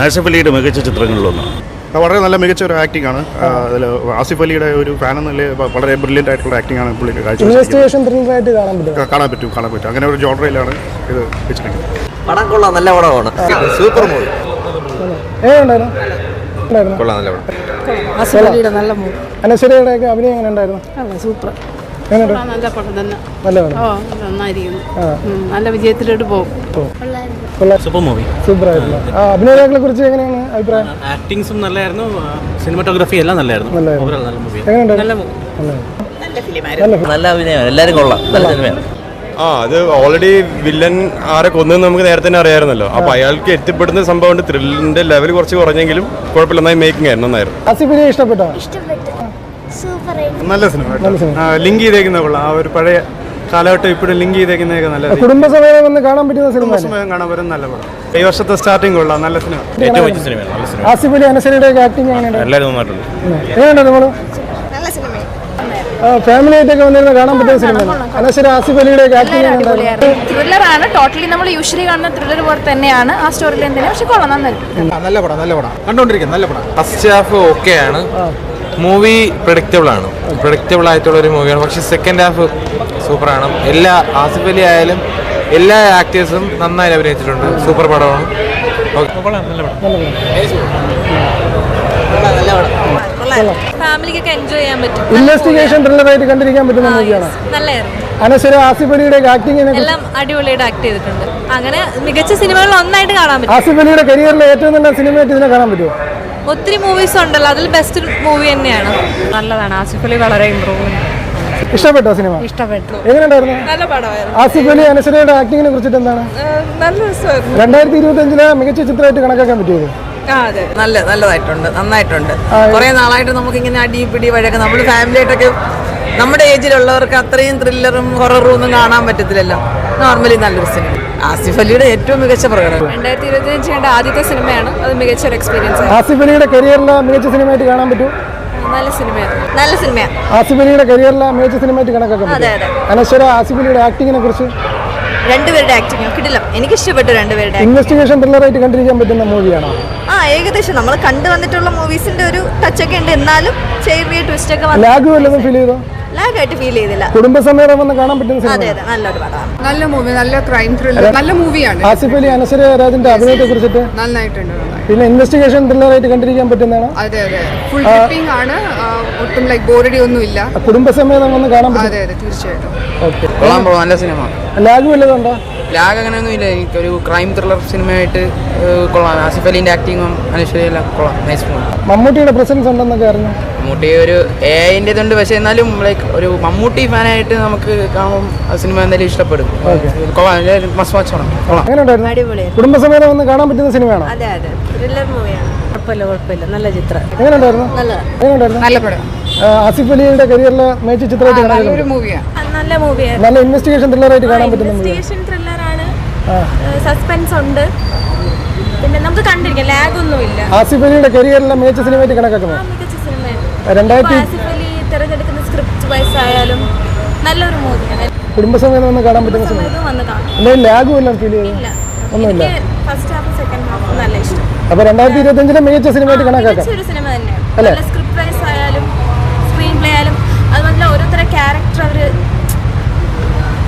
ആസിഫ് അലിയുടെ മികച്ച ചിത്രങ്ങളിലൊന്നാണ്. വളരെ നല്ല മികച്ച ഒരു ആക്ടിംഗ് ആണ്. അതിൽ ആസിഫ് അലിയുടെ ഒരു ഫാൻ എന്നതിൽ വളരെ ബ്രില്യൻ്റ് ആയിട്ടുള്ള ആക്ടിംഗ് ആണ് പുള്ളി കാണാൻ പറ്റും. അങ്ങനെ ഒരു ജോണറിലാണ് ഇത് വെച്ചിരിക്കുന്നത്. പടം കൊള്ളാം, നല്ല പടമാണ്, സൂപ്പർ മൂവി. കൊള്ളാം, നല്ല പടം. അനശ്വരയുടെ അഭിനയം എങ്ങനെ ഉണ്ടായിരുന്നു? സൂപ്പർ, നല്ല പടം തന്നെ, നന്നായിരിക്കുന്നു, നല്ല വിജയത്തിലോട്ട് പോകും. സൂപ്പർ മൂവി, സൂപ്പർ ആയിരുന്നു. അഭിനേതാക്കളെ കുറിച്ച് എങ്ങനെയാണ് അഭിപ്രായം? ആക്ടിങ്സും നല്ലായിരുന്നു, സിനിമാറ്റോഗ്രാഫി എല്ലാം നല്ലായിരുന്നു. നല്ല അഭിനയം, എല്ലാവരും കൊള്ളാം, നല്ല സിനിമയാണ്. അത് ഓൾറെഡി വില്ലൻ ആരെ കൊന്നെന്ന് നമുക്ക് നേരത്തെ തന്നെ അറിയാമായിരുന്നല്ലോ. അപ്പോൾ അയാൾക്ക് എത്തിപ്പെടുന്ന സംഭവം ത്രില്ലിന്റെ ലെവൽ കുറച്ച് കുറഞ്ഞെങ്കിലും കുഴപ്പമില്ല, നന്നായി മേക്കിംഗ് ആയിരുന്നു, നന്നായിരുന്നു. ആസിഫ് അലിയെ ഇഷ്ടപ്പെട്ടോ? നല്ല സിനിമ, ലിങ്ക് ചെയ്തേക്കുന്ന കൊള്ളാം. ആ ഒരു പഴയ കാലഘട്ടം ഇപ്പോഴും ലിങ്ക് ചെയ്തേക്കുന്നതൊക്കെ നല്ല. കുടുംബസമയം വന്ന് കാണാൻ പറ്റുന്ന സിനിമ, കാണാൻ പറ്റുന്ന നല്ല പടം. ഈ വർഷത്തെ സ്റ്റാർട്ടിങ് കൊള്ളാം, നല്ല സിനിമ. ആസിഫ് അലി അനശ്വരയുടെ ആക്ടിങ് എങ്ങനെയുണ്ട്? എങ്ങനെയുണ്ട്? നമ്മള് ഫാമിലി ആയിട്ടൊക്കെ വന്നിരുന്ന കാണാൻ പറ്റുന്ന സിനിമ. അനശ്വര ആസിഫ് അലിയുടെ ത്രില്ലറാണ്. ടോട്ടലി നമ്മൾ യൂഷ്വലി കാണുന്ന ത്രില്ലർ പോലെ തന്നെയാണ് ആ സ്റ്റോറിയിൽ തന്നെ, പക്ഷെ കൊള്ളാം, നല്ല പടം കണ്ടോണ്ടിരിക്കുന്നത്. നല്ല പടം. ഫസ്റ്റ് ഹാഫ് ഓക്കെയാണ്, മൂവി പ്രഡിക്റ്റബിൾ ആയിട്ടുള്ള ഒരു മൂവിയാണ്. പക്ഷെ സെക്കൻഡ് ഹാഫ് സൂപ്പറാണ്. എല്ലാ ആസിഫ് അലി ആയാലും എല്ലാ ആക്ടേഴ്സും നന്നായി അഭിനയിച്ചിട്ടുണ്ട്. സൂപ്പർ പടമാണ്. ഫാമിലിക്കൊക്കെ എൻജോയ് ചെയ്യാൻ പറ്റും. ഇൻവെസ്റ്റിഗേഷൻ ത്രില്ലറായിട്ട് കണ്ടിരിക്കാൻ പറ്റുന്ന മൂവിയാണ്. നല്ലായിരുന്നു. അനശ്വര ആസിഫ് അലിയുടെ ആക്ടിങ് എല്ലാം അടിപൊളിയായിട്ട് ആക്ട് ചെയ്തിട്ടുണ്ട്. അങ്ങനെ മികച്ച സിനിമകൾ ഒന്നായിട്ട് കാണാൻ പറ്റും. ആസിഫ് അലിയുടെ കരിയറിലെ ഏറ്റവും നല്ല സിനിമയായിട്ട് ഇതിനെ കാണാൻ പറ്റുമോ? ഒത്തിരി മൂവീസ് ഉണ്ടല്ലോ, അതിൽ ബെസ്റ്റ് മൂവി തന്നെയാണ്. നല്ലതാണ്. ആസിഫ് അലി വളരെ ഇമ്പ്രൂവ്മെന്റ്. ഇഷ്ടപ്പെട്ടോ സിനിമ? ഇഷ്ടപ്പെട്ടു. എങ്ങനെയുണ്ടായിരുന്നു? നല്ല പടമായിരുന്നു. ആസിഫ് അലി അനശ്വരയുടെ ആക്ടിങ്ങിനെ കുറിച്ചിട്ട് എന്താണ്? നല്ല രസമായിരുന്നു. 2025 മികച്ച ചിത്രമായിട്ട് കണക്കാക്കാൻ പറ്റുമോ? അതെ, നല്ലതായിട്ടുണ്ട്, നന്നായിട്ടുണ്ട്. കുറെ നാളായിട്ട് നമുക്കിങ്ങനെ അടിപിടി വഴക്ക് നമ്മൾ ഫാമിലി ആയിട്ടൊക്കെ നമ്മുടെ ഏജിലുള്ളവർക്ക് അത്രയും ത്രില്ലറും ഹൊററും ഒന്നും കാണാൻ പറ്റത്തില്ലല്ലോ. നോർമലി നല്ലൊരു സിനിമ. ആസിഫ് അലിയുടെ ഏറ്റവും മികച്ച പ്രകടനം. 2025 ആദ്യത്തെ സിനിമയാണ്, അത് മികച്ച ഒരു എക്സ്പീരിയൻസ്. ആസിഫ് അലിയുടെ കരിയറിലെ മികച്ച സിനിമയായിട്ട് കാണാൻ പറ്റുമോ? നല്ല സിനിമയാണ്. ആസിഫ് അലിയുടെ കരിയറിലെ മികച്ച സിനിമയായിട്ട് കണക്കാക്കാൻ പറ്റും. അനശ്വര ആസിഫ് അലിയുടെ ആക്ടിങ്ങിനെ കുറിച്ച്? രണ്ടുപേരുടെ ആക്ടിങ് കിട്ടില്ല, എനിക്ക് ഇഷ്ടപ്പെട്ടു രണ്ടുപേരുടെ. ഇൻവെസ്റ്റിഗേഷൻ ത്രില്ലറായിട്ട് കണ്ടിരിക്കാൻ പറ്റുന്ന മൂവിയാണോ? ഏകദേശം നമ്മൾ കണ്ടു വന്നിട്ടുള്ള മൂവീസിന്റെ ഒരു ടച്ച് ഒക്കെ ഉണ്ട്, എന്നാലും ചെറിയ ട്വിസ്റ്റ് ഒക്കെ ലാഗ് വല്ലതും ഫീൽ ചെയ്തോ? ലാഗായിട്ട് ഫീൽ ചെയ്തില്ല. കുടുംബസമേതം വന്ന് കാണാൻ പറ്റുന്ന സിനിമ. അതെ, നല്ലൊരു പടമാണ്. നല്ല മൂവി, നല്ല ക്രൈം ത്രില്ലർ, നല്ല മൂവിയാണ്. ആസിഫ് അലി അനശ്വര രാജിന്റെ അഭിനയത്തെ കുറിച്ചിട്ട്? നന്നായിട്ടുണ്ട്. പിന്നെ ഇൻവെസ്റ്റിഗേഷൻ ത്രില്ലറായിട്ട് കണ്ടിരിക്കാൻ പറ്റുന്നതാണ്. അതെ, ഫുൾ ട്രിപ്പിംഗ് ആണ്, ഒട്ടും ബോറടി ഒന്നും ഇല്ല. കുടുംബസമേതം വന്ന് കാണാൻ പറ്റും. അതെ, തീർച്ചയായിട്ടും. നല്ല സിനിമ. ലാഗ് വല്ലതുണ്ടോ? ലാഗ് അങ്ങനെയൊന്നും ഇല്ല. എനിക്കൊരു ക്രൈം ത്രില്ലർ സിനിമയായിട്ട് കൊള്ളാം. ആസിഫ് അലിന്റെ ആക്ടിങ്ങും അനശ്വരയെല്ലാം കൊള്ളാം, നൈസ് മൂവി. മമ്മൂട്ടിയുടെ പ്രസൻസ് ഉണ്ടെന്നൊക്കെ അറിഞ്ഞു. മമ്മൂട്ടി ഒരു AI ഉണ്ട്, പക്ഷെ എന്നാലും ലൈക്ക് ഒരു മമ്മൂട്ടി ഫാനായിട്ട് നമുക്ക് കാണുമ്പോൾ ആ സിനിമ എന്തായാലും ഇഷ്ടപ്പെടും. കൊള്ളാം, മസ്റ്റ് വാച്ച് ആണ്. എങ്ങനെയുണ്ടായിരുന്നു? കുടുംബസമേതം വന്ന് കാണാൻ പറ്റുന്ന സിനിമയാണ്. അതെ, ത്രില്ലർ മൂവിയാണ്. കുഴപ്പമില്ല, നല്ല ചിത്രം. എങ്ങനെയുണ്ടായിരുന്നു? നല്ല പടം. ആസിഫ് അലിയുടെ കരിയറിലെ മികച്ച ചിത്രമായിട്ട് നല്ലൊരു മൂവിയാണ്. നല്ല മൂവിയാണ്. നല്ല ഇൻവെസ്റ്റിഗേഷൻ ത്രില്ലറായിട്ട് കാണാൻ പറ്റുന്ന മൂവി. ഇൻവെസ്റ്റിഗേഷൻ ത്രില്ലറാണ്, സസ്പെൻസ് ഉണ്ട്, പിന്നെ നമുക്ക് കണ്ടിരിക്കാം, ലാഗ് ഒന്നുമില്ല. ആസിഫ് അലിയുടെ കരിയറിലെ മികച്ച സിനിമയായിട്ട് കണക്കാക്കുന്നു. മികച്ച സിനിമയാണ്. 2000 ആസിഫ് അലി തിരഞ്ഞെടുക്കുന്ന സ്ക്രിപ്റ്റ് വൈസ് ആയാലും നല്ലൊരു മൂവിയാണ്. കുടുംബസമേതം വന്ന് കാണാൻ പറ്റുന്ന സിനിമ. വന്ന് കാണാം. എന്തെങ്കിലും ലാഗും എല്ലാം ഫീൽ ചെയ്തു? ഒന്നുമില്ല. ഫസ്റ്റ് ഹാഫ് സെക്കൻഡ് ഹാഫ് നല്ല ഇഷ്ടം. അപ്പൊ 2025 മികച്ച സിനിമയായിട്ട് കണക്കാക്കാം. ഒരു സിനിമ തന്നെയാണ്. നല്ല സ്ക്രിപ്റ്റ് വൈസ് ആയാലും സ്ക്രീൻ പ്ലേ ആയാലും അതുപോലെ ഓരോരുത്തരുടെ ക്യാരക്ടർ അവർ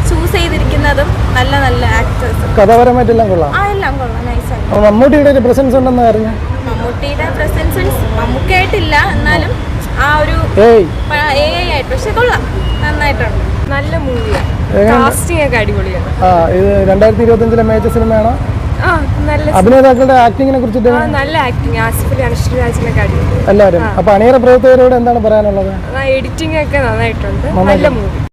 ചൂസ് ചെയ്തിരിക്കുന്നതും നല്ല ആക്ടേഴ്സ്. കഥാപരമായിട്ടെല്ലാം കൊള്ളാം. എല്ലാം കൊള്ളാം, നൈസാണ്. മമ്മൂട്ടിയുടെ ഒരു പ്രസൻസ് ഉണ്ടെന്ന് അറിഞ്ഞു. മമ്മൂട്ടിയുടെ പ്രസൻസ് മമ്മൂക്കായിട്ടില്ല, എന്നാലും ആ ഒരു AI ആയിട്ട്, പക്ഷെ കൊള്ളാം, നന്നായിട്ടുണ്ട്. നല്ല മൂവിയാണ്, കാസ്റ്റിംഗ് ഒക്കെ അടിപൊളിയാണ്. ഇത് 2025 മികച്ച സിനിമയാണോ? അഭിനേതാക്കളുടെ ആക്ടിങ്ങിനെ കുറിച്ചിട്ട്? നല്ല ആക്ടിങ്, ആസിഫ് അലി അനശ്വര രാജിനൊക്കെ അടിപൊളി എല്ലാവരും. അപ്പൊ അണിയറ പ്രവർത്തകരോട് എന്താണ് പറയാനുള്ളത്? എഡിറ്റിംഗ് ഒക്കെ നന്നായിട്ടുണ്ട്, നല്ല മൂവി.